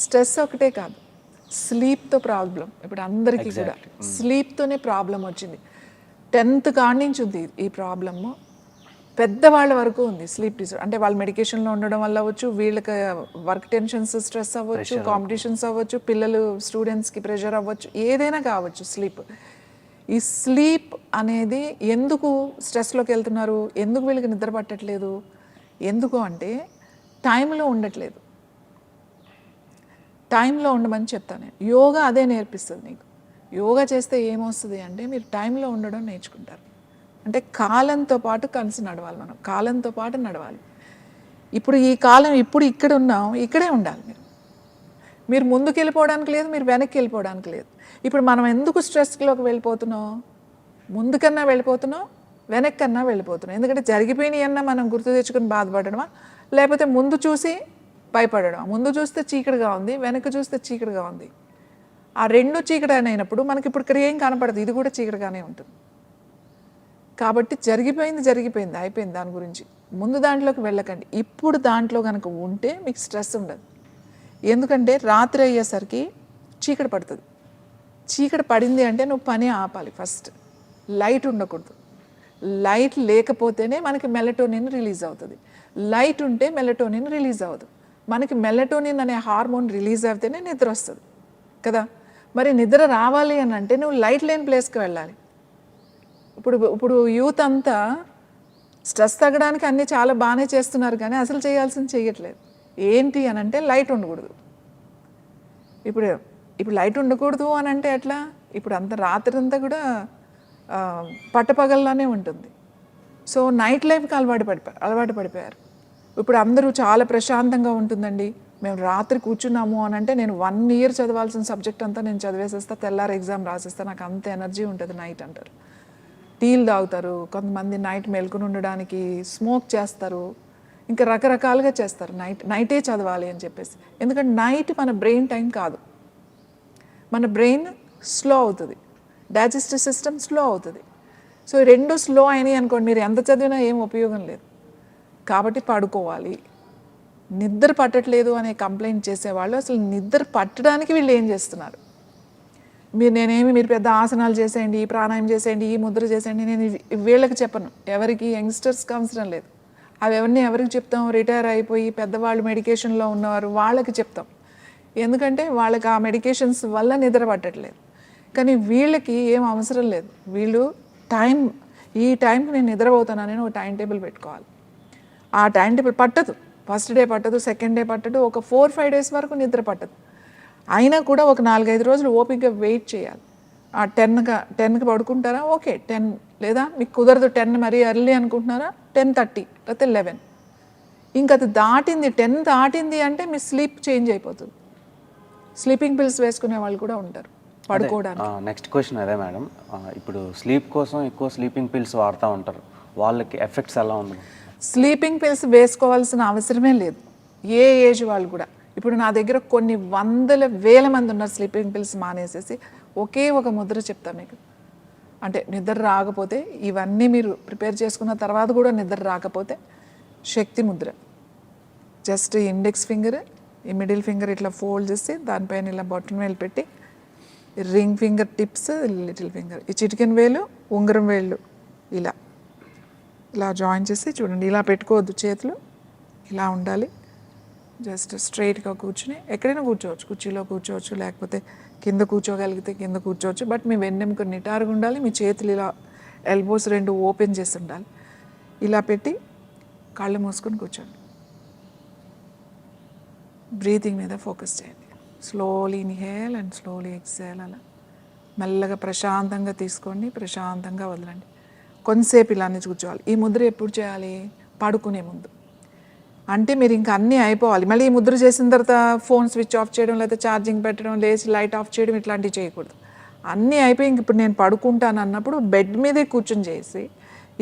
Stress ఒకటే కాదు, స్లీప్తో problem. ఇప్పుడు అందరికీ కూడా స్లీప్తోనే ప్రాబ్లం వచ్చింది. 10th కాడి నుంచి ఉంది ఈ ప్రాబ్లము. పెద్దవాళ్ళ వరకు ఉంది స్లీప్ డిజార్డర్. అంటే వాళ్ళు మెడికేషన్లో ఉండడం వల్ల అవ్వచ్చు, వీళ్ళకి వర్క్ టెన్షన్స్, స్ట్రెస్ అవ్వచ్చు, కాంపిటీషన్స్ అవ్వచ్చు, పిల్లలు స్టూడెంట్స్కి ప్రెషర్ అవ్వచ్చు, ఏదైనా కావచ్చు. ఈ స్లీప్ అనేది ఎందుకు స్ట్రెస్లోకి వెళ్తున్నారు, ఎందుకు వీళ్ళకి నిద్ర పట్టట్లేదు, ఎందుకు అంటే టైంలో ఉండట్లేదు. టైంలో ఉండమని చెప్తాను నేను. యోగా అదే నేర్పిస్తుంది నీకు. యోగా చేస్తే ఏమొస్తుంది అంటే మీరు టైంలో ఉండడం నేర్చుకుంటారు. అంటే కాలంతో పాటు కలిసి నడవాలి, మనం కాలంతో పాటు నడవాలి. ఇప్పుడు ఈ కాలం, ఇప్పుడు ఇక్కడ ఉన్నాం, ఇక్కడే ఉండాలి. మీరు ముందుకు వెళ్ళిపోవడానికి లేదు, మీరు వెనక్కి వెళ్ళిపోవడానికి లేదు. ఇప్పుడు మనం ఎందుకు స్ట్రెస్లోకి వెళ్ళిపోతున్నాం, ముందుకన్నా వెళ్ళిపోతున్నాం, వెనక్కన్నా వెళ్ళిపోతున్నాం. ఎందుకంటే జరిగిపోయినాయి అన్నా మనం గుర్తు తెచ్చుకుని బాధపడడమా, లేకపోతే ముందు చూసి భయపడడం. ముందు చూస్తే చీకటిగా ఉంది, వెనక్కి చూస్తే చీకటిగా ఉంది. ఆ రెండు చీకటి అయినప్పుడు మనకి ఇప్పుడు ఇక్కడ ఏం కనపడదు, ఇది కూడా చీకటిగానే ఉంటుంది. కాబట్టి జరిగిపోయింది అయిపోయింది, దాని గురించి ముందు దాంట్లోకి వెళ్ళకండి. ఇప్పుడు దాంట్లో కనుక ఉంటే మీకు స్ట్రెస్ ఉండదు. ఎందుకంటే రాత్రి అయ్యేసరికి చీకటి పడుతుంది. చీకటి పడింది అంటే నువ్వు పని ఆపాలి. ఫస్ట్ లైట్ ఉండకూడదు. లైట్ లేకపోతేనే మనకి మెలటోనిన్ రిలీజ్ అవుతుంది. లైట్ ఉంటే మెలటోనిన్ రిలీజ్ అవ్వదు. మనకి మెలటోనిన్ అనే హార్మోన్ రిలీజ్ అయితేనే నిద్ర వస్తుంది కదా. మరి నిద్ర రావాలి అని అంటే నువ్వు లైట్ లేని ప్లేస్కి వెళ్ళాలి. ఇప్పుడు యూత్ అంతా స్ట్రెస్ తగ్గడానికి అన్నీ చాలా బాగానే చేస్తున్నారు, కానీ అసలు చేయాల్సింది చేయట్లేదు. ఏంటి అని అంటే లైట్ ఉండకూడదు. ఇప్పుడు లైట్ ఉండకూడదు అని అంటే ఎట్లా? ఇప్పుడు అంత రాత్రి అంతా కూడా పట్టపగల్లానే ఉంటుంది. సో నైట్ లైఫ్కి అలవాటు పడిపోయారు. ఇప్పుడు అందరూ చాలా ప్రశాంతంగా ఉంటుందండి, మేము రాత్రి కూర్చున్నాము అని అంటే నేను 1 year చదవాల్సిన సబ్జెక్ట్ అంతా నేను చదివేసేస్తా, తెల్లారి ఎగ్జామ్ రాసేస్తా, నాకు అంత ఎనర్జీ ఉంటుంది నైట్ అంటారు. టీలు తాగుతారు, కొంతమంది నైట్ మేల్కొని ఉండడానికి స్మోక్ చేస్తారు, ఇంకా రకరకాలుగా చేస్తారు. నైటే చదవాలి అని చెప్పేసి. ఎందుకంటే నైట్ మన బ్రెయిన్ టైం కాదు. మన బ్రెయిన్ స్లో అవుతుంది, డైజెస్టివ్ సిస్టమ్ స్లో అవుతుంది. సో ఈ రెండు స్లో అయినాయి అనుకోండి, మీరు ఎంత చదివినా ఏం ఉపయోగం లేదు. కాబట్టి పడుకోవాలి. నిద్ర పట్టట్లేదు అనే కంప్లైంట్ చేసేవాళ్ళు అసలు నిద్ర పట్టడానికి వీళ్ళు ఏం చేస్తున్నారు? మీరు పెద్ద ఆసనాలు చేసేయండి, ఈ ప్రాణాయామం చేసేయండి, ఈ ముద్ర చేసేయండి, నేను వీళ్ళకి చెప్పను. ఎవరికి యంగ్స్టర్స్కి అవసరం లేదు. అవి ఎవరికి చెప్తాం? రిటైర్ అయిపోయి పెద్దవాళ్ళు మెడికేషన్లో ఉన్నవారు వాళ్ళకి చెప్తాం. ఎందుకంటే వాళ్ళకి ఆ మెడికేషన్స్ వల్ల నిద్ర పట్టట్లేదు. కానీ వీళ్ళకి ఏం అవసరం లేదు. వీళ్ళు ఈ టైంకి నేను నిద్రపోతానని ఒక టైం టేబుల్ పెట్టుకోవాలి. ఆ టైం టేబుల్ పట్టదు. ఫస్ట్ డే పట్టదు, సెకండ్ డే పట్టదు, ఒక 4-5 days వరకు నిద్ర పట్టదు. అయినా కూడా ఒక 4-5 రోజులు ఓపికగా వెయిట్ చేయాలి. 10కి పడుకుంటారా? ఓకే 10, లేదా మీకు కుదరదు 10 మరీ ఎర్లీ అనుకుంటున్నారా 10:30 లేకపోతే 11. ఇంకా అది దాటింది 10 దాటింది అంటే మీ స్లీప్ చేంజ్ అయిపోతుంది. స్లీపింగ్ పిల్స్ వేసుకునే వాళ్ళు కూడా ఉంటారు పడుకోవడానికి. నెక్స్ట్ క్వశ్చన్ అదే మేడం, ఇప్పుడు స్లీప్ కోసం ఎక్కువ స్లీపింగ్ పిల్స్ వాడుతూ ఉంటారు, వాళ్ళకి ఎఫెక్ట్స్ ఎలా ఉంది? స్లీపింగ్ పిల్స్ వేసుకోవాల్సిన అవసరమే లేదు, ఏ ఏజ్ వాళ్ళు కూడా. ఇప్పుడు నా దగ్గర కొన్ని 100,000 మంది ఉన్నారు స్లీపింగ్ పిల్స్ మానేసేసి. ఒకే ఒక ముద్ర చెప్తా మీకు. అంటే నిద్ర రాకపోతే, ఇవన్నీ మీరు ప్రిపేర్ చేసుకున్న తర్వాత కూడా నిద్ర రాకపోతే, శక్తి ముద్ర. జస్ట్ ఇండెక్స్ ఫింగర్, ఈ మిడిల్ ఫింగర్ ఇట్లా ఫోల్డ్ చేసి దానిపైన ఇలా బొటన్ వేలు పెట్టి, ring finger tips, little finger, ఈ చిటికెన్ వేలు, ఉంగరం వేళ్ళు ఇలా జాయిన్ చేసి చూడండి. ఇలా పెట్టుకోవద్దు చేతులు, ఇలా ఉండాలి. జస్ట్ స్ట్రైట్గా కూర్చుని ఎక్కడైనా కూర్చోవచ్చు, కుర్చీలో కూర్చోవచ్చు, లేకపోతే కింద కూర్చోగలిగితే కింద కూర్చోవచ్చు. బట్ మీ వెన్నెముక నిటారుగా ఉండాలి. మీ చేతులు ఇలా ఎల్బోస్ 2 ఓపెన్ చేసి ఉండాలి. ఇలా పెట్టి కళ్ళు మూసుకొని కూర్చోండి. బ్రీతింగ్ మీద ఫోకస్ చేయండి. Slowly inhale and slowly exhale. అలా మెల్లగా ప్రశాంతంగా తీసుకోండి, ప్రశాంతంగా వదలండి. కొంతసేపు ఇలానే కూర్చోవాలి. ఈ ముద్ర ఎప్పుడు చేయాలి? పడుకునే ముందు. అంటే మీరు ఇంకా అన్నీ అయిపోవాలి. మళ్ళీ ఈ ముద్ర చేసిన తర్వాత ఫోన్ స్విచ్ ఆఫ్ చేయడం, లేకపోతే ఛార్జింగ్ పెట్టడం, లేచి లైట్ ఆఫ్ చేయడం, ఇట్లాంటివి చేయకూడదు. అన్నీ అయిపోయి ఇంక ఇప్పుడు నేను పడుకుంటాను అన్నప్పుడు బెడ్ మీదే కూర్చుని చేసి,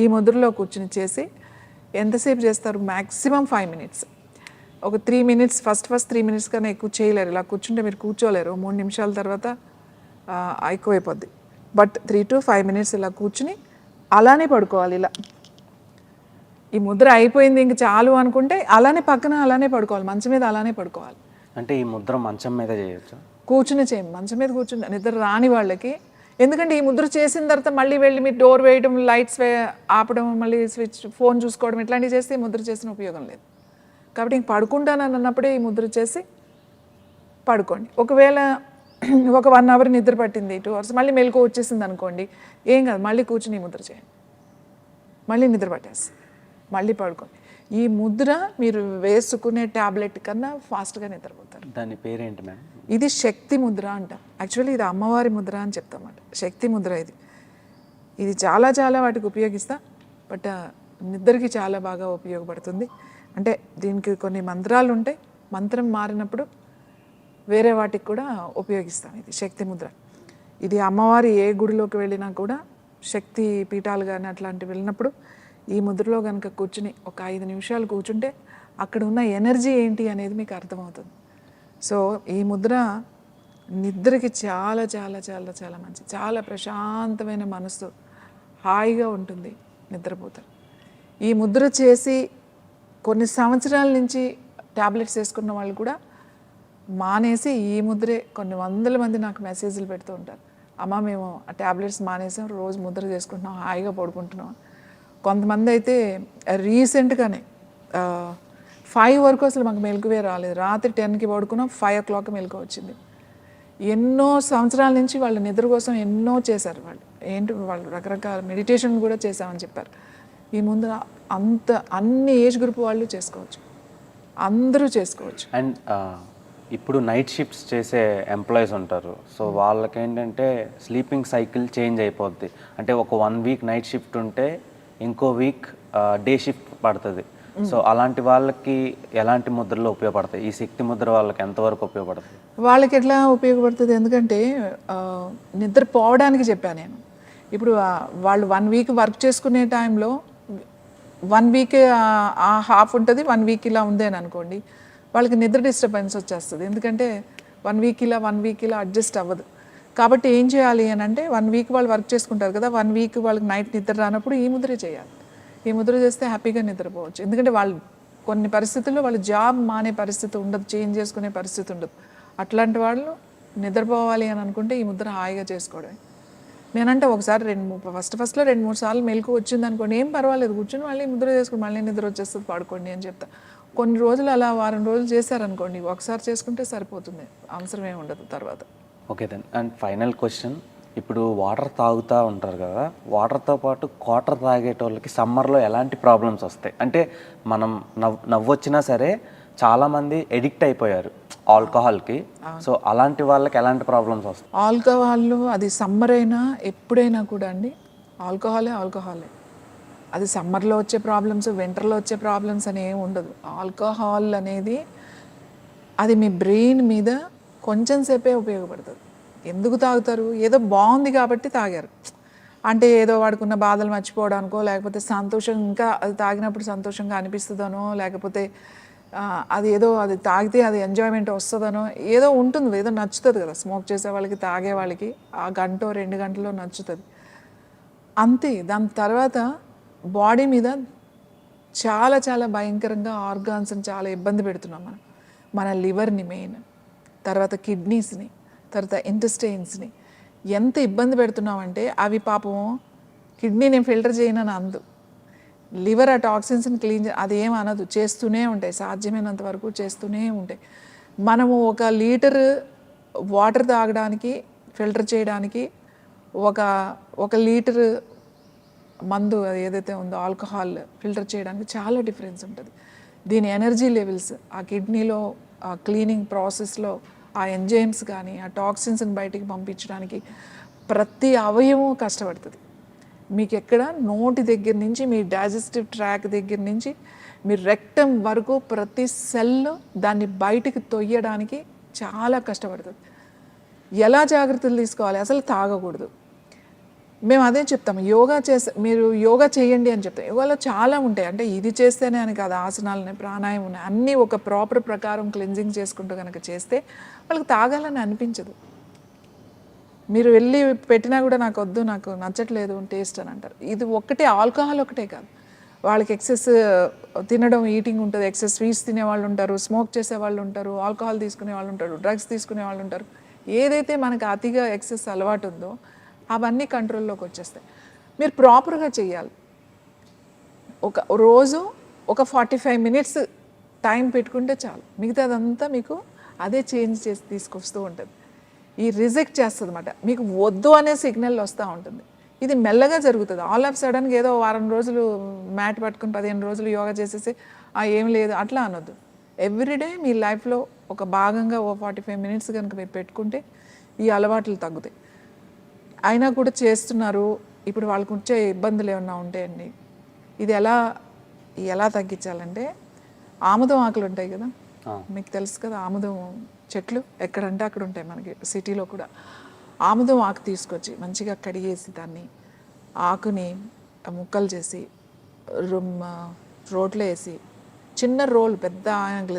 ఈ ముద్రలో కూర్చుని చేసి ఎంతసేపు చేస్తారు? Maximum 5 minutes. ఒక 3 minutes, ఫస్ట్ 3 minutes కన్నా ఎక్కువ చేయలేరు. ఇలా కూర్చుంటే మీరు కూర్చోలేరు. 3 నిమిషాల తర్వాత ఎక్కువైపోద్ది. బట్ 3 to 5 minutes ఇలా కూర్చుని అలానే పడుకోవాలి. ఇలా ఈ ముద్ర అయిపోయింది ఇంక చాలు అనుకుంటే అలానే పక్కన అలానే పడుకోవాలి, మంచం మీద అలానే పడుకోవాలి. అంటే ఈ ముద్ర మంచం మీద చేయొచ్చు? కూర్చుని చేయండి, మంచం మీద కూర్చుని నిద్ర రాని వాళ్ళకి. ఎందుకంటే ఈ ముద్ర చేసిన తర్వాత మళ్ళీ వెళ్ళి మీరు డోర్ వేయడం, లైట్స్ ఆపడం, మళ్ళీ స్విచ్ ఫోన్ చూసుకోవడం ఇట్లాంటివి చేస్తే ఈ ముద్ర చేసిన ఉపయోగం లేదు. కాబట్టి ఇంక పడుకుంటానని అన్నప్పుడే ఈ ముద్ర చేసి పడుకోండి. ఒకవేళ ఒక 1 అవర్ నిద్ర పట్టింది, 2 అవర్స్ మళ్ళీ మెలకు వచ్చేసింది అనుకోండి, ఏం కాదు, మళ్ళీ కూర్చుని ఈ ముద్ర చేయండి, మళ్ళీ నిద్ర పట్టేస్తుంది, మళ్ళీ పడుకోండి. ఈ ముద్ర మీరు వేసుకునే ట్యాబ్లెట్ కన్నా ఫాస్ట్గా నిద్రపోతారు. దాని పేరేంటి మేడం? ఇది శక్తి ముద్ర అంటాం. యాక్చువల్లీ ఇది అమ్మవారి ముద్ర అని చెప్తామన్నమాట. శక్తి ముద్ర ఇది చాలా చాలా వాటికి ఉపయోగిస్తా, బట్ నిద్రకి చాలా బాగా ఉపయోగపడుతుంది. అంటే దీనికి కొన్ని మంత్రాలు ఉంటాయి, మంత్రం మారినప్పుడు వేరే వాటికి కూడా ఉపయోగిస్తాం. ఇది శక్తి ముద్ర. ఇది అమ్మవారి ఏ గుడిలోకి వెళ్ళినా కూడా, శక్తి పీఠాలు కానీ అట్లాంటివి వెళ్ళినప్పుడు ఈ ముద్రలో కనుక కూర్చుని ఒక 5 నిమిషాలు కూర్చుంటే అక్కడ ఉన్న ఎనర్జీ ఏంటి అనేది మీకు అర్థమవుతుంది. సో ఈ ముద్ర నిద్రకి చాలా చాలా చాలా చాలా మంచి, చాలా ప్రశాంతమైన మనసు, హాయిగా ఉంటుంది, నిద్రపోతారు. ఈ ముద్ర చేసి కొన్ని సంవత్సరాల నుంచి ట్యాబ్లెట్స్ వేసుకున్న వాళ్ళు కూడా మానేసి ఈ ముద్రే, కొన్ని వందల మంది నాకు మెసేజ్లు పెడుతూ ఉంటారు, అమ్మ మేము ఆ ట్యాబ్లెట్స్ మానేసాం, రోజు ముద్ర చేసుకుంటున్నాం, హాయిగా పడుకుంటున్నాం. కొంతమంది అయితే రీసెంట్గానే 5 వరకు అసలు మాకు మెలకువే రాలేదు, రాత్రి 10కి పడుకున్నాం, 5 o'clock మెలకు వచ్చింది. ఎన్నో సంవత్సరాల నుంచి వాళ్ళు నిద్ర కోసం ఎన్నో చేశారు. వాళ్ళు రకరకాల మెడిటేషన్ కూడా చేశామని చెప్పారు. ఈ ముందు అన్ని ఏజ్ గ్రూప్ వాళ్ళు చేసుకోవచ్చు, అందరూ చేసుకోవచ్చు. అండ్ ఇప్పుడు నైట్ షిఫ్ట్స్ చేసే ఎంప్లాయీస్ ఉంటారు, సో వాళ్ళకి ఏంటంటే స్లీపింగ్ సైకిల్ చేంజ్ అయిపోద్ది. అంటే ఒక 1 వీక్ నైట్ షిఫ్ట్ ఉంటే ఇంకో వీక్ డే షిఫ్ట్ పడుతుంది. సో అలాంటి వాళ్ళకి ఎలాంటి ముద్రలు ఉపయోగపడతాయి? ఈ శక్తి ముద్ర వాళ్ళకి ఎంతవరకు ఉపయోగపడుతుంది? వాళ్ళకి ఎట్లా ఉపయోగపడుతుంది, ఎందుకంటే నిద్ర పోవడానికి చెప్పాను నేను. ఇప్పుడు వాళ్ళు 1 వీక్ వర్క్ చేసుకునే టైంలో 1 వీక్ ఆ హాఫ్ ఉంటుంది, 1 వీక్ ఇలా ఉంది అని అనుకోండి, వాళ్ళకి నిద్ర డిస్టర్బెన్స్ వచ్చేస్తుంది. ఎందుకంటే 1 వీక్ ఇలా 1 వీక్ ఇలా అడ్జస్ట్ అవ్వదు. కాబట్టి ఏం చేయాలి అని అంటే 1 వీక్ వాళ్ళు వర్క్ చేసుకుంటారు కదా, 1 వీక్ వాళ్ళకి నైట్ నిద్ర రానప్పుడు ఈ ముద్రే చేయాలి. ఈ ముద్ర చేస్తే హ్యాపీగా నిద్రపోవచ్చు. ఎందుకంటే వాళ్ళు కొన్ని పరిస్థితుల్లో వాళ్ళు జాబ్ మానే పరిస్థితి ఉండదు, చేంజ్ చేసుకునే పరిస్థితి ఉండదు. అట్లాంటి వాళ్ళు నిద్రపోవాలి అని అనుకుంటే ఈ ముద్ర హాయిగా చేసుకోవడమే. నేనంటే ఒకసారి ఫస్ట్లో 2-3 సార్లు మెలకు వచ్చింది అనుకోండి, ఏం పర్వాలేదు, కూర్చొని మళ్ళీ ముద్ర చేసుకుని మళ్ళీ నిద్ర వచ్చేస్తుంది, పడుకోండి అని చెప్తా. కొన్ని రోజులు అలా వారం రోజులు చేశారనుకోండి, ఒకసారి చేసుకుంటే సరిపోతుంది, అవసరమే ఉండదు తర్వాత. Okay then. And final question, ఇప్పుడు వాటర్ తాగుతూ ఉంటారు కదా, వాటర్తో పాటు క్వార్టర్ తాగేటోళ్ళకి సమ్మర్లో ఎలాంటి ప్రాబ్లమ్స్ వస్తాయి? అంటే మనం నవ్వొచ్చినా సరే చాలామంది ఎడిక్ట్ అయిపోయారు ఆల్కహాల్కి, సో అలాంటి వాళ్ళకి ఎలాంటి ప్రాబ్లమ్స్ వస్తాయి? ఆల్కహాల్ అది సమ్మర్ అయినా ఎప్పుడైనా కూడా అండి, ఆల్కహాలే. అది సమ్మర్లో వచ్చే ప్రాబ్లమ్స్, వింటర్లో వచ్చే ప్రాబ్లమ్స్ అని ఏమి ఉండదు. ఆల్కహాల్ అనేది అది మీ బ్రెయిన్ మీద కొంచెం సేపే ఉపయోగపడుతుంది. ఎందుకు తాగుతారు? ఏదో బాగుంది కాబట్టి తాగారు, అంటే ఏదో వాడుకున్న బాధలు మర్చిపోవడానికో, లేకపోతే సంతోషం, ఇంకా అది తాగినప్పుడు సంతోషంగా అనిపిస్తుందనో, లేకపోతే అది తాగితే అది ఎంజాయ్మెంట్ వస్తుందనో ఏదో ఉంటుంది, ఏదో నచ్చుతుంది కదా. స్మోక్ చేసే వాళ్ళకి, తాగే వాళ్ళకి ఆ 1-2 గంటల్లో నచ్చుతుంది అంతే. దాని తర్వాత బాడీ మీద చాలా చాలా భయంకరంగా ఆర్గాన్స్ని చాలా ఇబ్బంది పెడుతున్నాం మనం. మన లివర్ని మెయిన్, తర్వాత కిడ్నీస్ని, తర్వాత ఇంటెస్టైన్స్ని ఎంత ఇబ్బంది పెడుతున్నామంటే, అవి పాపం కిడ్నీని ఫిల్టర్ చేయనని అందు, లివర్ ఆ టాక్సిన్స్ని క్లీన్ అదేం అనదు, చేస్తూనే ఉంటాయి, సాధ్యమైనంత వరకు చేస్తూనే ఉంటాయి. మనము 1 లీటర్ వాటర్ తాగడానికి, ఫిల్టర్ చేయడానికి 1 లీటర్ మందు అది ఏదైతే ఉందో ఆల్కహాల్ ఫిల్టర్ చేయడానికి చాలా డిఫరెన్స్ ఉంటుంది. దీని ఎనర్జీ లెవెల్స్, ఆ కిడ్నీలో ఆ క్లీనింగ్ ప్రాసెస్లో ఆ ఎంజైమ్స్ కానీ ఆ టాక్సిన్స్ని బయటికి పంపించడానికి ప్రతి అవయవం కష్టపడుతుంది. మీకు ఎక్కడ నోటి దగ్గర నుంచి మీ డైజెస్టివ్ ట్రాక్ దగ్గర నుంచి మీ రెక్టమ్ వరకు ప్రతి సెల్లో దాన్ని బయటికి తొయ్యడానికి చాలా కష్టపడుతుంది. ఎలా జాగ్రత్తలు తీసుకోవాలి? అసలు తాగకూడదు. మేము అదే చెప్తాము, మీరు యోగా చేయండి అని చెప్తాం. యోగాలో చాలా ఉంటాయి, అంటే ఇది చేస్తేనే అని కాదు, ఆసనాలని, ప్రాణాయామం ఉన్నాయి, అన్నీ ఒక ప్రాపర్ ప్రకారం క్లెన్జింగ్ చేసుకుంటూ కనుక చేస్తే వాళ్ళకి తాగాలని అనిపించదు. మీరు వెళ్ళి పెట్టినా కూడా నాకు వద్దు, నాకు నచ్చట్లేదు టేస్ట్ అని అంటారు. ఇది ఒక్కటే, ఆల్కహాల్ ఒకటే కాదు, వాళ్ళకి ఎక్సెస్ తినడం ఈటింగ్ ఉంటుంది, ఎక్సెస్ స్వీట్స్ తినేవాళ్ళు ఉంటారు, స్మోక్ చేసే వాళ్ళు ఉంటారు, ఆల్కహాల్ తీసుకునే వాళ్ళు ఉంటారు, డ్రగ్స్ తీసుకునే వాళ్ళు ఉంటారు. ఏదైతే మనకు అతిగా ఎక్సెస్ అలవాటు ఉందో అవన్నీ కంట్రోల్లోకి వచ్చేస్తాయి. మీరు ప్రాపర్గా చేయాలి. ఒక రోజు ఒక 45 మినిట్స్ టైం పెట్టుకుంటే చాలు, మిగతాదంతా మీకు అదే చేంజ్ చేసి తీసుకొస్తూ ఉంటుంది. ఈ రిజెక్ట్ చేస్తుంది అన్నమాట, మీకు వద్దు అనే సిగ్నల్ వస్తూ ఉంటుంది. ఇది మెల్లగా జరుగుతుంది. ఆల్ ఆఫ్ సడన్గా ఏదో వారం రోజులు మ్యాట్ పట్టుకుని 15 రోజులు యోగా చేసేసి ఏం లేదు అట్లా అనొద్దు. ఎవ్రీడే మీ లైఫ్లో ఒక భాగంగా 45 మినిట్స్ కనుక మీరు పెట్టుకుంటే ఈ అలవాట్లు తగ్గుతాయి. అయినా కూడా చేస్తున్నారు, ఇప్పుడు వాళ్ళకు వచ్చే ఇబ్బందులు ఏమన్నా ఉంటాయండి. ఇది ఎలా తగ్గించాలంటే, ఆముదం ఆకులు ఉంటాయి కదా, మీకు తెలుసు కదా, ఆముదం చెట్లు ఎక్కడంటే అక్కడ ఉంటాయి మనకి సిటీలో కూడా. ఆముదం ఆకు తీసుకొచ్చి మంచిగా కడిగేసి దాన్ని ఆకుని ముక్కలు చేసి రోట్లో వేసి, చిన్న రోల్, పెద్ద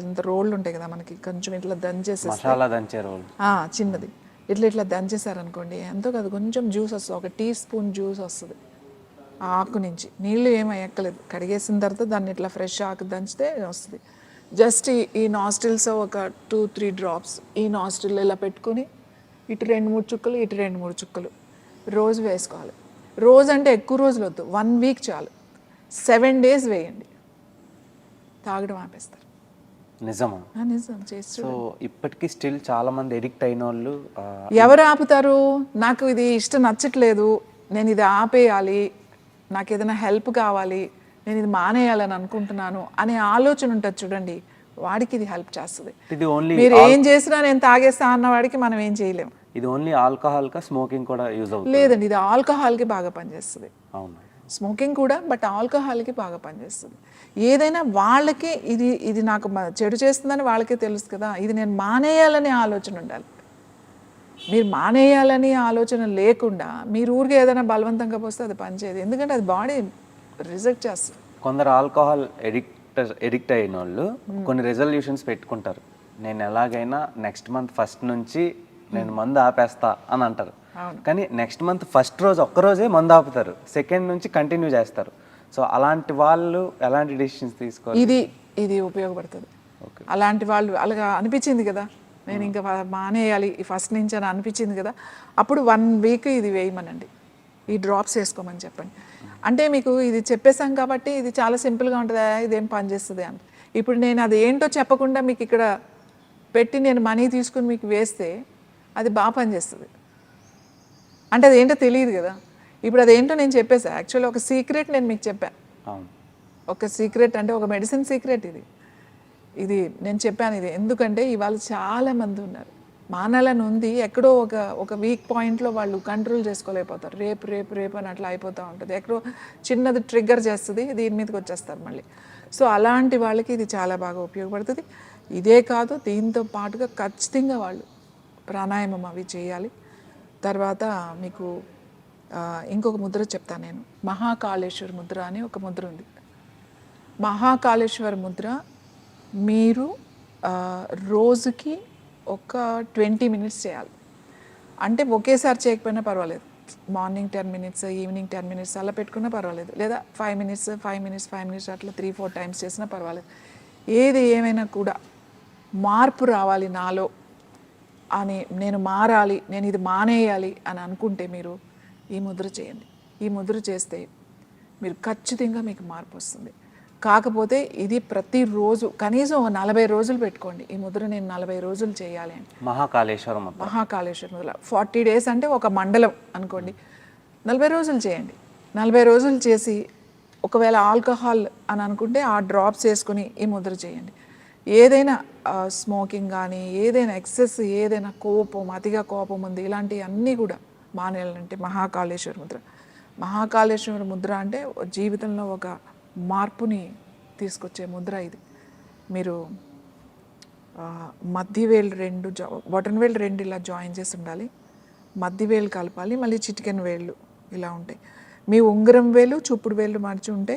ఇంత రోళ్ళు ఉంటాయి కదా మనకి, కొంచెం ఇట్లా దంచేసి చిన్నది ఇట్లా దంచేసారనుకోండి, ఎంతో కాదు కొంచెం జ్యూస్ వస్తుంది, ఒక టీ స్పూన్ జ్యూస్ వస్తుంది ఆ ఆకు నుంచి. నీళ్ళు ఏమీ ఎక్కలేదు, కడిగేసిన తర్వాత దాన్ని ఇట్లా ఫ్రెష్ ఆకు దంచితే వస్తుంది. జస్ట్ ఈ నాస్ట్రిల్స్ ఒక 2-3 డ్రాప్స్ ఈ నాస్ట్రిల్ ఇలా పెట్టుకుని ఇటు 2-3 చుక్కలు, ఇటు 2-3 చుక్కలు రోజు వేసుకోవాలి. రోజు అంటే ఎక్కువ రోజులు వద్దు, 1 వీక్ చాలు. 7 days వేయండి, తాగడం ఆపేస్తారు. నిజమా? నిజం. చేసి సో ఇప్పటికీ స్టిల్ చాలా మంది ఎడిక్ట్ అయిన వాళ్ళు ఎవరు ఆపుతారు? నాకు ఇది ఇష్టం నచ్చట్లేదు, నేను ఇది ఆపేయాలి, నాకు ఏదైనా హెల్ప్ కావాలి, నేను ఇది మానేయాలని అనుకుంటున్నాను అనే ఆలోచన ఉంటుంది చూడండి, వాడికి ఇది హెల్ప్ చేస్తుంది. ఇది ఓన్లీ మీరు ఏం చేసినా నేను తాగేస్తా అన్న వాడికి మనం ఏం చేయలేము. ఇది ఓన్లీ ఆల్కహాల్ కా స్మోకింగ్ కూడా యూజ్ అవుతుంది? లేదండి, ఇది ఆల్కహాల్కి బాగా పనిచేస్తుంది. అవును, స్మోకింగ్ కూడా, బట్ ఆల్కహాల్కి బాగా పనిచేస్తుంది. ఏదైనా వాళ్ళకి ఇది నాకు చెడు చేస్తుందని వాళ్ళకే తెలుసు కదా, ఇది నేను మానేయాలనే ఆలోచన ఉండాలి. మీరు మానేయాలని ఆలోచన లేకుండా మీరు ఊరికే ఏదైనా బలవంతంగా పోస్తే అది పనిచేయదు, ఎందుకంటే అది బాడీ రిజెక్ట్ చేస్తుంది. కొందరు ఆల్కహాల్ ఎడిక్ట్ అయిన వాళ్ళు కొన్ని రెజల్యూషన్స్ పెట్టుకుంటారు, నేను ఎలాగైనా నెక్స్ట్ మంత్ ఫస్ట్ నుంచి నేను మందు ఆపేస్తా అని అంటారు. కానీ నెక్స్ట్ మంత్ ఫస్ట్ రోజు ఒక్కరోజే మందు ఆపుతారు, సెకండ్ నుంచి కంటిన్యూ చేస్తారు. సో అలాంటి వాళ్ళు ఎలాంటి డెసిషన్స్ తీసుకోవాలి? ఇది ఉపయోగపడుతుంది. అలాంటి వాళ్ళు అలాగా అనిపించింది కదా, నేను ఇంకా మానేయాలి ఈ ఫస్ట్ నుంచి అని అనిపించింది కదా, అప్పుడు 1 వీక్ ఇది వేయమనండి, ఈ డ్రాప్స్ వేసుకోమని చెప్పండి. అంటే మీకు ఇది చెప్పేసాం కాబట్టి ఇది చాలా సింపుల్గా ఉంటుందా, ఇదేం పనిచేస్తుంది అని. ఇప్పుడు నేను అది ఏంటో చెప్పకుండా మీకు ఇక్కడ పెట్టి నేను మనీ తీసుకుని మీకు వేస్తే అది బాగా పనిచేస్తుంది. అంటే అదేంటో తెలియదు కదా. ఇప్పుడు అదేంటో నేను చెప్పేసా, యాక్చువల్లీ ఒక సీక్రెట్ నేను మీకు చెప్పాను. ఒక సీక్రెట్ అంటే ఒక మెడిసిన్ సీక్రెట్ ఇది నేను చెప్పాను. ఇది ఎందుకంటే ఇవాళ చాలామంది ఉన్నారు, మానాలని ఉంది, ఎక్కడో ఒక వీక్ పాయింట్లో వాళ్ళు కంట్రోల్ చేసుకోలేకపోతారు, రేపు అని అట్లా అయిపోతూ ఉంటుంది, ఎక్కడో చిన్నది ట్రిగ్గర్ చేస్తుంది, దీని మీదకి వచ్చేస్తారు మళ్ళీ. సో అలాంటి వాళ్ళకి ఇది చాలా బాగా ఉపయోగపడుతుంది. ఇదే కాదు, దీంతో పాటుగా ఖచ్చితంగా వాళ్ళు ప్రాణాయామం అవి చేయాలి. తర్వాత మీకు ఇంకొక ముద్ర చెప్తాను నేను, మహాకాళేశ్వర ముద్ర అని ఒక ముద్ర ఉంది. మహాకాళేశ్వర ముద్ర మీరు రోజుకి ఒక 20 మినిట్స్ చేయాలి. అంటే ఒకేసారి చేయకపోయినా పర్వాలేదు, మార్నింగ్ 10 మినిట్స్, ఈవినింగ్ 10 మినిట్స్ అలా పెట్టుకున్నా పర్వాలేదు, లేదా 5 మినిట్స్ అట్లా 3-4 టైమ్స్ చేసినా పర్వాలేదు. ఏది ఏమైనా కూడా మార్పు రావాలి నాలో అని, నేను మారాలి, నేను ఇది మానేయాలి అని అనుకుంటే మీరు ఈ ముద్ర చేయండి. ఈ ముద్ర చేస్తే మీరు ఖచ్చితంగా మీకు మార్పు వస్తుంది. కాకపోతే ఇది ప్రతిరోజు కనీసం 40 రోజులు పెట్టుకోండి. ఈ ముద్ర నేను 40 రోజులు చేయాలి అని. మహాకాళేశ్వర ముద్ర 40 days అంటే ఒక మండలం అనుకోండి, 40 రోజులు చేయండి. 40 రోజులు చేసి ఒకవేళ ఆల్కహాల్ అని అనుకుంటే ఆ డ్రాప్స్ వేసుకుని ఈ ముద్ర చేయండి. ఏదైనా స్మోకింగ్ కానీ, ఏదైనా ఎక్సెస్, ఏదైనా అతిగా కోపం ఉంది, ఇలాంటివి అన్నీ కూడా మానేయాలంటే మహాకాళేశ్వర ముద్ర. మహాకాళేశ్వర ముద్ర అంటే జీవితంలో ఒక మార్పుని తీసుకొచ్చే ముద్ర ఇది. మీరు మధ్యవేలు 2 బొటన్ వేలు 2 ఇలా జాయిన్ చేసి ఉండాలి, మధ్యవేలు కలపాలి, మళ్ళీ చిటికెన్ వేళ్ళు ఇలా ఉంటాయి. మీ ఉంగరం వేలు చూపుడు వేళ్ళు మడిచి ఉంటే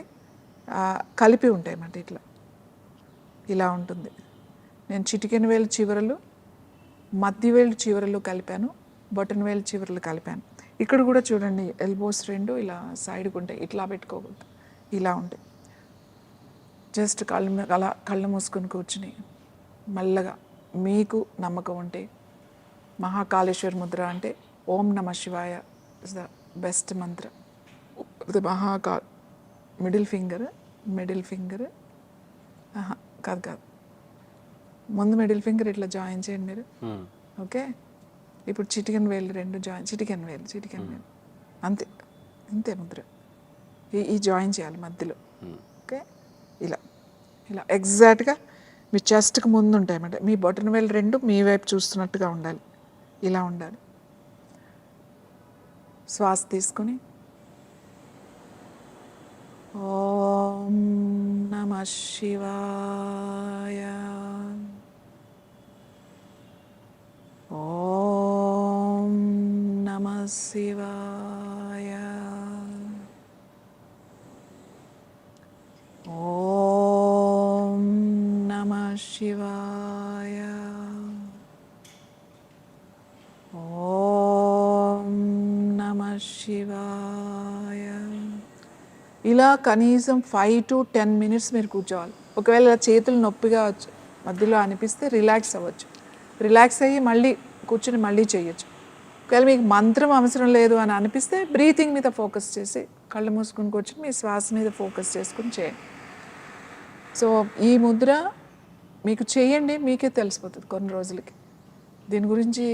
కలిపి ఉంటాయి అన్నమాట, ఇలా ఉంటుంది. నేను చిటికెన్ వేలు చివరలు, మధ్యవేలు చివరలు కలిపాను, బొటన్ వేలు చివరలు కలిపాను. ఇక్కడ కూడా చూడండి, ఎల్బోస్ 2 ఇలా సైడ్కి ఉంటాయి, ఇట్లా పెట్టుకోకూడదు, ఇలా ఉంటాయి. జస్ట్ అలా కళ్ళు మూసుకొని కూర్చుని మెల్లగా మీకు నమ్మకం ఉంటే మహాకాళేశ్వర ముద్ర అంటే ఓం నమ శివాయ is the best Mantra. Mahakal middle finger కాదు ముందు మిడిల్ ఫింగర్ ఇట్లా జాయిన్ చేయండి మీరు. ఓకే, ఇప్పుడు చిటికెన్ వేలు రెండు జాయిన్, చిటికెన్ వేలు అంతే అంతే ముద్ర. ఈ జాయిన్ చేయాలి మధ్యలో. ఓకే, ఇలా ఎగ్జాక్ట్గా మీ చెస్ట్కి ముందు ఉంటాయి అన్నమాట. మీ బొటన వేలు రెండు మీ వైపు చూస్తున్నట్టుగా ఉండాలి, ఇలా ఉండాలి. శ్వాస తీసుకుని ఓం నమః శివాయ, ఓం నమః శివాయ, ఓం నమః శివాయ, ఓం నమః శివాయ. ఇలా కనీసం 5 to 10 minutes మీరు కూర్చోవాలి. ఒకవేళ చేతులు నొప్పిగా మధ్యలో అనిపిస్తే రిలాక్స్ అవ్వచ్చు. రిలాక్స్ అయ్యి మళ్ళీ కూర్చుని మళ్ళీ చేయొచ్చు. ఒకవేళ మీకు మంత్రం అవసరం లేదు అని అనిపిస్తే బ్రీతింగ్ మీద ఫోకస్ చేసి కళ్ళు మూసుకుని కూర్చుని మీ శ్వాస మీద ఫోకస్ చేసుకుని చేయండి. సో ఈ ముద్ర మీకు చేయండి, మీకే తెలిసిపోతుంది కొన్ని రోజులకి. దీని గురించి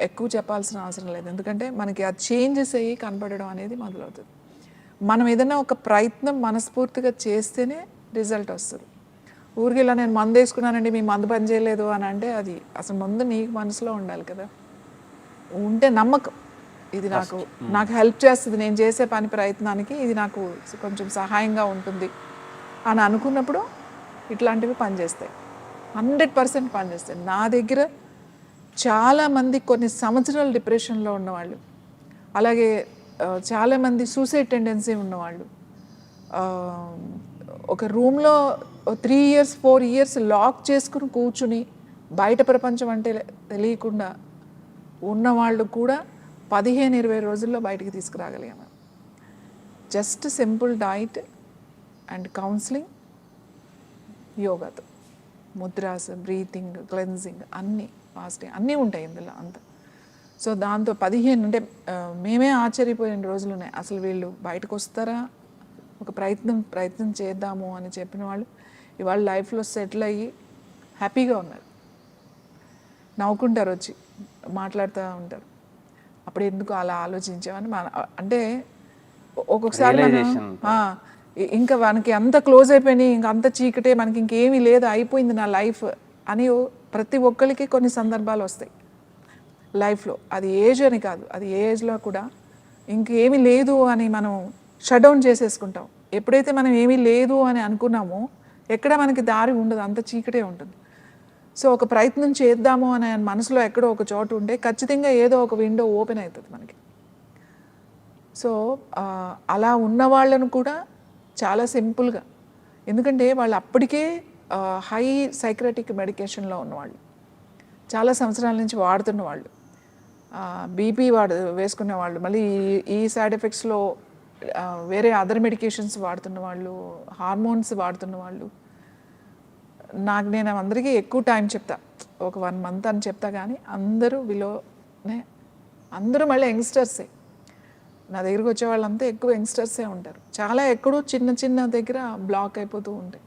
ఎక్కువ చెప్పాల్సిన అవసరం లేదు, ఎందుకంటే మనకి ఆ చేంజెస్ అయ్యి కనపడడం అనేది మొదలవుతుంది. మనం ఏదైనా ఒక ప్రయత్నం మనస్ఫూర్తిగా చేస్తేనే రిజల్ట్ వస్తుంది. ఊరికి ఇలా నేను మందు వేసుకున్నానండి, మీ మందు పని చేయలేదు అని అంటే అది అసలు ముందు నీకు మనసులో ఉండాలి కదా, ఉంటే నమ్మకం ఇది నాకు హెల్ప్ చేస్తుంది, నేను చేసే పని ప్రయత్నానికి ఇది నాకు కొంచెం సహాయంగా ఉంటుంది అని అనుకున్నప్పుడు ఇట్లాంటివి పనిచేస్తాయి. 100% పనిచేస్తాయి. నా దగ్గర చాలామంది కొన్ని సంవత్సరాలు డిప్రెషన్లో ఉన్నవాళ్ళు, అలాగే చాలామంది సూసైడ్ టెండెన్సీ ఉన్నవాళ్ళు, ఒక రూమ్లో 3 years 4 years లాక్ చేసుకుని కూర్చుని బయట ప్రపంచం అంటే తెలియకుండా ఉన్నవాళ్ళు కూడా 15-20 రోజుల్లో బయటికి తీసుకురాగలిగాము. Just simple diet and counselling, యోగాతో, ముద్రాస్, బ్రీతింగ్, క్లెన్జింగ్, అన్నీ ఫాస్టింగ్ అన్నీ ఉంటాయి ఇందులో అంతా. సో దాంతో 15 అంటే మేమే ఆశ్చర్యపోయిన రోజులు ఉన్నాయి. అసలు వీళ్ళు బయటకు వస్తారా, ఒక ప్రయత్నం చేద్దాము అని చెప్పిన వాళ్ళు ఇవాళ లైఫ్లో సెటిల్ అయ్యి హ్యాపీగా ఉన్నారు. నవ్వుకుంటారు, వచ్చి మాట్లాడుతూ ఉంటారు. అప్పుడు ఎందుకు అలా ఆలోచించామని అంటే ఒక్కొక్కసారి ఇంకా మనకి అంత క్లోజ్ అయిపోయినాయి, ఇంకా అంత చీకటే, మనకి ఇంకేమీ లేదు, అయిపోయింది నా లైఫ్ అని ప్రతి ఒక్కరికి కొన్ని సందర్భాలు వస్తాయి లైఫ్లో. అది ఏజ్ అని కాదు, అది ఏ ఏజ్లో కూడా ఇంకేమీ లేదు అని మనం షట్ డౌన్ చేసేసుకుంటాం. ఎప్పుడైతే మనం ఏమీ లేదు అని అనుకున్నామో ఎక్కడ మనకి దారి ఉండదు, అంత చీకటే ఉంటుంది. సో ఒక ప్రయత్నం చేద్దాము అనే మనసులో ఎక్కడో ఒక చోటు ఉంటే ఖచ్చితంగా ఏదో ఒక విండో ఓపెన్ అవుతుంది మనకి. సో అలా ఉన్న వాళ్ళను కూడా చాలా సింపుల్గా, ఎందుకంటే వాళ్ళు అప్పటికే హై సైక్రటిక్ మెడికేషన్లో ఉన్నవాళ్ళు, చాలా సంవత్సరాల నుంచి వాడుతున్న వాళ్ళు, బీపీ వేసుకునే వాళ్ళు, మళ్ళీ ఈ సైడ్ ఎఫెక్ట్స్లో వేరే అదర్ మెడికేషన్స్ వాడుతున్న వాళ్ళు, హార్మోన్స్ వాడుతున్న వాళ్ళు. నేను అందరికీ ఎక్కువ టైం చెప్తా, ఒక 1 month అని చెప్తా, కానీ అందరూ విలోనే, అందరూ మళ్ళీ యంగ్స్టర్సే. నా దగ్గరికి వచ్చే వాళ్ళంతా ఎక్కువ యంగ్స్టర్సే ఉంటారు. చాలా ఎక్కడో చిన్న దగ్గర బ్లాక్ అయిపోతూ ఉంటాయి.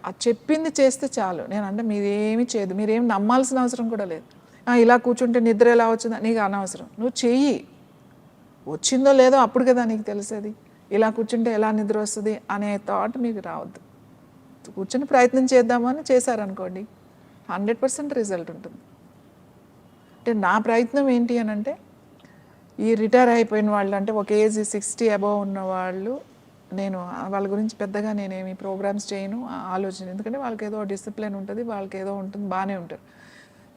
అది చెప్పింది చేస్తే చాలు. నేనంటే మీరేమీ చేయదు, మీరేమి నమ్మాల్సిన అవసరం కూడా లేదు. ఇలా కూర్చుంటే నిద్ర ఎలా వచ్చిందో నీకు అనవసరం, నువ్వు చెయ్యి, వచ్చిందో లేదో అప్పుడు కదా నీకు తెలిసేది. ఇలా కూర్చుంటే ఎలా నిద్ర వస్తుంది అనే థాట్ మీకు రావద్దు. కూర్చొని ప్రయత్నం చేద్దామని చేశారనుకోండి, 100% రిజల్ట్ ఉంటుంది. అంటే నా ప్రయత్నం ఏంటి అని అంటే, ఈ రిటైర్ అయిపోయిన వాళ్ళు, అంటే ఒక ఏజ్ 60 above ఉన్న వాళ్ళు, నేను వాళ్ళ గురించి పెద్దగా నేనేమి ప్రోగ్రామ్స్ చేయను, ఆలోచన, ఎందుకంటే వాళ్ళకి ఏదో డిసిప్లిన్ ఉంటుంది, వాళ్ళకి ఏదో ఉంటుంది, బాగానే ఉంటుంది.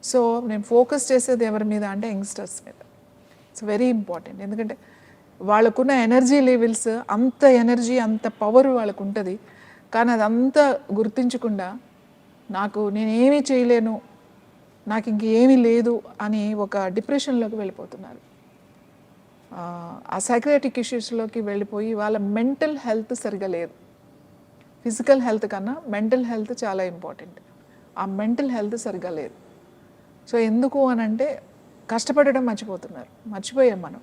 సో నేను ఫోకస్ చేసేది ఎవరి మీద అంటే యంగ్స్టర్స్ మీద. ఇట్స్ వెరీ ఇంపార్టెంట్, ఎందుకంటే వాళ్ళకున్న ఎనర్జీ లెవెల్స్, అంత ఎనర్జీ, అంత పవర్ వాళ్ళకు ఉంటుంది. కానీ అదంతా గుర్తించకుండా నేనేమీ చేయలేను, నాకు ఇంకేమీ లేదు అని ఒక డిప్రెషన్లోకి వెళ్ళిపోతున్నారు. ఆ సైక్రియాటిక్ ఇష్యూస్లోకి వెళ్ళిపోయి వాళ్ళ మెంటల్ హెల్త్ సరిగా లేదు, ఫిజికల్ హెల్త్ కన్నా మెంటల్ హెల్త్ చాలా ఇంపార్టెంట్. ఆ మెంటల్ హెల్త్ సరిగ్గా లేదు. సో ఎందుకు అని అంటే కష్టపడడం మర్చిపోయాం మనం.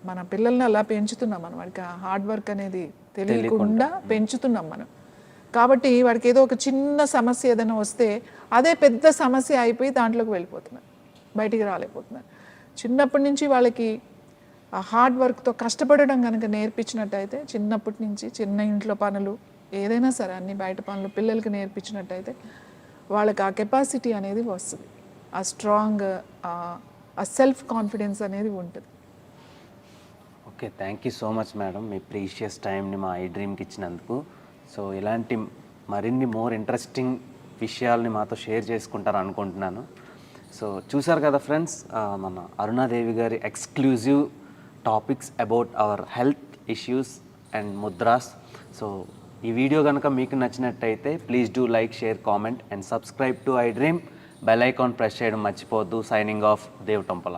మన పిల్లల్ని అలా పెంచుతున్నాం మనం, వాడికి ఆ హార్డ్ వర్క్ అనేది తెలియకుండా పెంచుతున్నాం మనం. కాబట్టి వాడికి ఏదో ఒక చిన్న సమస్య ఏదైనా వస్తే అదే పెద్ద సమస్య అయిపోయి దాంట్లోకి వెళ్ళిపోతున్నారు, బయటికి రాలేకపోతున్నారు. చిన్నప్పటి నుంచి వాళ్ళకి ఆ హార్డ్ వర్క్తో కష్టపడడం కనుక నేర్పించినట్టయితే, చిన్నప్పటి నుంచి చిన్న ఇంట్లో పనులు ఏదైనా సరే అన్ని బయట పనులు పిల్లలకి నేర్పించినట్టయితే వాళ్ళకి ఆ కెపాసిటీ అనేది వస్తుంది, ఆ స్ట్రాంగ్ ఆ సెల్ఫ్ కాన్ఫిడెన్స్ అనేది ఉంటుంది. Okay, thank you so much madam, me precious టైంని మా ఐ డ్రీమ్కి ఇచ్చినందుకు. సో ఇలాంటి మరిన్ని మోర్ ఇంట్రెస్టింగ్ విషయాల్ని మాతో షేర్ చేసుకుంటారు అనుకుంటున్నాను. సో చూసారు కదా ఫ్రెండ్స్, మన అరుణాదేవి గారి exclusive topics about our health issues and mudras. So ఈ వీడియో కనుక మీకు నచ్చినట్టయితే please do like, share, comment and subscribe to iDream. Bell icon press చేయడం మర్చిపోవద్దు. Signing off, Dev Tompala.